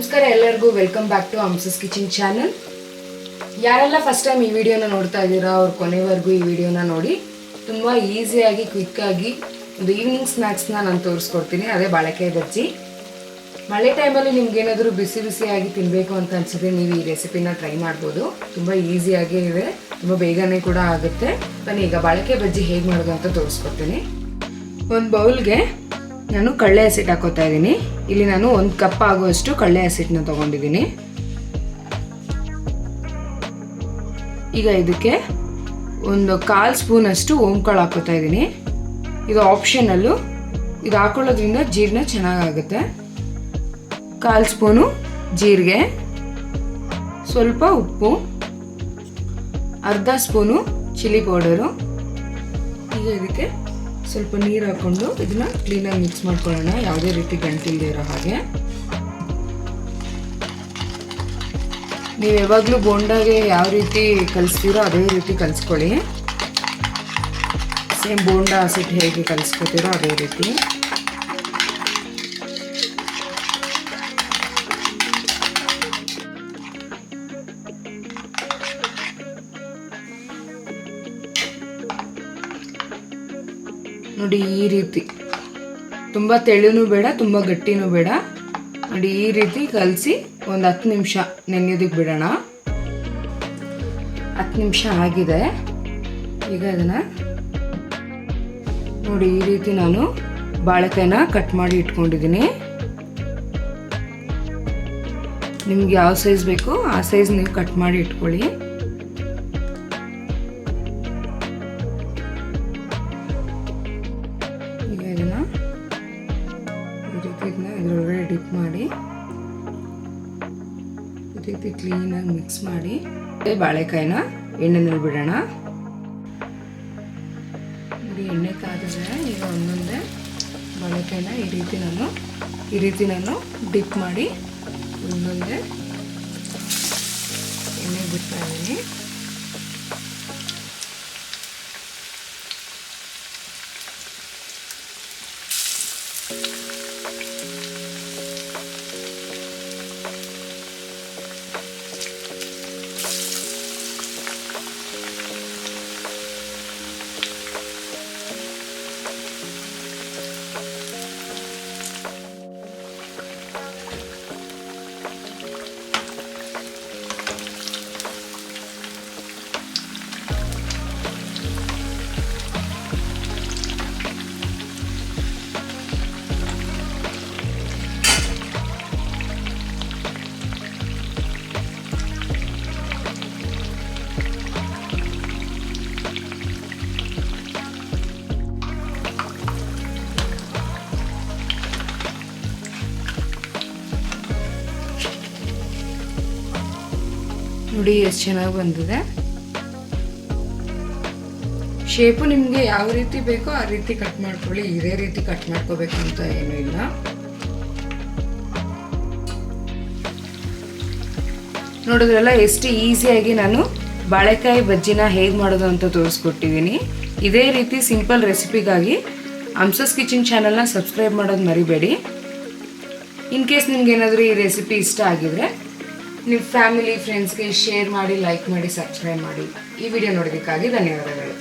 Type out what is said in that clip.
ನಮಸ್ಕಾರ ಎಲ್ಲರಿಗೂ welcome back to Hamsa's kitchen channel. ಯಾರೆಲ್ಲ ಫಸ್ಟ್ ಟೈಮ್ ಈ ವಿಡಿಯೋನ ನೋಡ್ತಾ ಇದ್ದೀರಾ ಅವ್ರು ಕೊನೆವರೆಗೂ ಈ ವಿಡಿಯೋನ ನೋಡಿ. ತುಂಬ ಈಸಿಯಾಗಿ ಕ್ವಿಕ್ಕಾಗಿ ಒಂದು ಈವ್ನಿಂಗ್ ಸ್ನ್ಯಾಕ್ಸ್ನ ನಾನು ತೋರಿಸ್ಕೊಡ್ತೀನಿ. ಅದೇ ಬಾಳೆಕಾಯಿ ಬಜ್ಜಿ. ಮಳೆ ಟೈಮಲ್ಲಿ ನಿಮ್ಗೇನಾದರೂ ಬಿಸಿ ಬಿಸಿಯಾಗಿ ತಿನ್ನಬೇಕು ಅಂತ ಅನಿಸಿದ್ರೆ ನೀವು ಈ ರೆಸಿಪಿನ ಟ್ರೈ ಮಾಡ್ಬೋದು. ತುಂಬ ಈಸಿಯಾಗಿ ಇದೆ, ತುಂಬ ಬೇಗನೆ ಕೂಡ ಆಗುತ್ತೆ. ಬನ್ನಿ ಈಗ ಬಾಳೆಕಾಯಿ ಬಜ್ಜಿ ಹೇಗೆ ಮಾಡೋದು ಅಂತ ತೋರಿಸ್ಕೊಡ್ತೀನಿ. ಒಂದು ಬೌಲ್ಗೆ ನಾನು ಕಡಲೆ ಹಸಿಟ್ಟು ಹಾಕೋತಾ ಇದ್ದೀನಿ. ಇಲ್ಲಿ ನಾನು 1 ಕಪ್ ಆಗುವಷ್ಟು ಕಡಲೆ ಹಸಿಟ್ಟನ್ನ ತೊಗೊಂಡಿದ್ದೀನಿ. ಈಗ ಇದಕ್ಕೆ ಒಂದು 1/4 ಸ್ಪೂನಷ್ಟು ಓಂಕಾಳು ಹಾಕೋತಾ ಇದ್ದೀನಿ. ಇದು ಆಪ್ಷನಲ್ಲು. ಇದು ಹಾಕೊಳ್ಳೋದ್ರಿಂದ ಜೀರ್ಣ ಚೆನ್ನಾಗಾಗುತ್ತೆ. 1/4 ಸ್ಪೂನು ಜೀರಿಗೆ, ಸ್ವಲ್ಪ ಉಪ್ಪು, ಅರ್ಧ ಸ್ಪೂನು ಚಿಲ್ಲಿ ಪೌಡರು. ಈಗ ಇದಕ್ಕೆ ಸ್ವಲ್ಪ ನೀರು ಹಾಕ್ಕೊಂಡು ಇದನ್ನ ಕ್ಲೀನಾಗಿ ಮಿಕ್ಸ್ ಮಾಡ್ಕೊಳ್ಳೋಣ, ಯಾವುದೇ ರೀತಿ ಗಂಟಿಲ್ಲದೆ ಇರೋ ಹಾಗೆ. ನೀವು ಯಾವಾಗಲೂ ಬೋಂಡಾಗೆ ಯಾವ ರೀತಿ ಕಲಿಸ್ತೀರೋ ಅದೇ ರೀತಿ ಕಲಿಸ್ಕೊಳ್ಳಿ. ಸೇಮ್ ಬೋಂಡ ಹಸಿಟ್ಟು ಹೇಗೆ ಕಲಿಸ್ಕೊತೀರೋ ಅದೇ ರೀತಿ. ನೋಡಿ ಈ ರೀತಿ, ತುಂಬ ತೆಳುನೂ ಬೇಡ, ತುಂಬ ಗಟ್ಟಿನೂ ಬೇಡ. ನೋಡಿ ಈ ರೀತಿ ಕಲಸಿ ಒಂದು 10 ನಿಮಿಷ ನೆನೆಯೋದಕ್ಕೆ ಬಿಡೋಣ. 10 ನಿಮಿಷ ಆಗಿದೆ. ಈಗ ಅದನ್ನು ನೋಡಿ ಈ ರೀತಿ ನಾನು ಬಾಳೆಕಾಯಿನ ಕಟ್ ಮಾಡಿ ಇಟ್ಕೊಂಡಿದ್ದೀನಿ. ನಿಮ್ಗೆ ಯಾವ ಸೈಜ್ ಬೇಕೋ ಆ ಸೈಜ್ ನೀವು ಕಟ್ ಮಾಡಿ ಇಟ್ಕೊಳ್ಳಿ. ಇದರೊಳಗಡೆ ಡಿಪ್ ಮಾಡಿ ಈ ರೀತಿ ಕ್ಲೀನಾಗಿ ಮಿಕ್ಸ್ ಮಾಡಿ ಬಾಳೆಕಾಯಿನ ಎಣ್ಣೆನಲ್ಲಿ ಬಿಡೋಣ. ಎಣ್ಣೆ ಕಾದಿದ್ರೆ ಈಗ ಒಂದೊಂದೇ ಬಾಳೆಕಾಯಿನ ಈ ರೀತಿ ನಾನು ಡಿಪ್ ಮಾಡಿ ಒಂದೊಂದೇ ಎಣ್ಣೆ ಬಿಡ್ತಾ ಇದ್ದೀನಿ. ನೋಡಿ ಎಷ್ಟು ಚೆನ್ನಾಗಿ ಬಂದಿದೆ. ಶೇಪು ನಿಮಗೆ ಯಾವ ರೀತಿ ಬೇಕೋ ಆ ರೀತಿ ಕಟ್ ಮಾಡ್ಕೊಳ್ಳಿ. ಇದೇ ರೀತಿ ಕಟ್ ಮಾಡ್ಕೋಬೇಕು ಅಂತ ಏನೂ ಇಲ್ಲ. ನೋಡಿದ್ರಲ್ಲ ಎಷ್ಟು ಈಸಿಯಾಗಿ ನಾನು ಬಾಳೆಕಾಯಿ ಬಜ್ಜಿನ ಹೇಗೆ ಮಾಡೋದು ಅಂತ ತೋರಿಸ್ಕೊಟ್ಟಿದ್ದೀನಿ. ಇದೇ ರೀತಿ ಸಿಂಪಲ್ ರೆಸಿಪಿಗಾಗಿ ಹಂಸಸ್ ಕಿಚನ್ ಚಾನಲ್ನ ಸಬ್ಸ್ಕ್ರೈಬ್ ಮಾಡೋದು ಮರಿಬೇಡಿ. ಇನ್ ಕೇಸ್ ನಿಮ್ಗೇನಾದರೂ ಈ ರೆಸಿಪಿ ಇಷ್ಟ ಆಗಿದ್ರೆ ನಿಮ್ಮ ಫ್ಯಾಮಿಲಿ ಫ್ರೆಂಡ್ಸ್ಗೆ ಶೇರ್ ಮಾಡಿ, ಲೈಕ್ ಮಾಡಿ, ಸಬ್ಸ್ಕ್ರೈಬ್ ಮಾಡಿ. ಈ ವಿಡಿಯೋ ನೋಡೋದಕ್ಕಾಗಿ ಧನ್ಯವಾದಗಳು.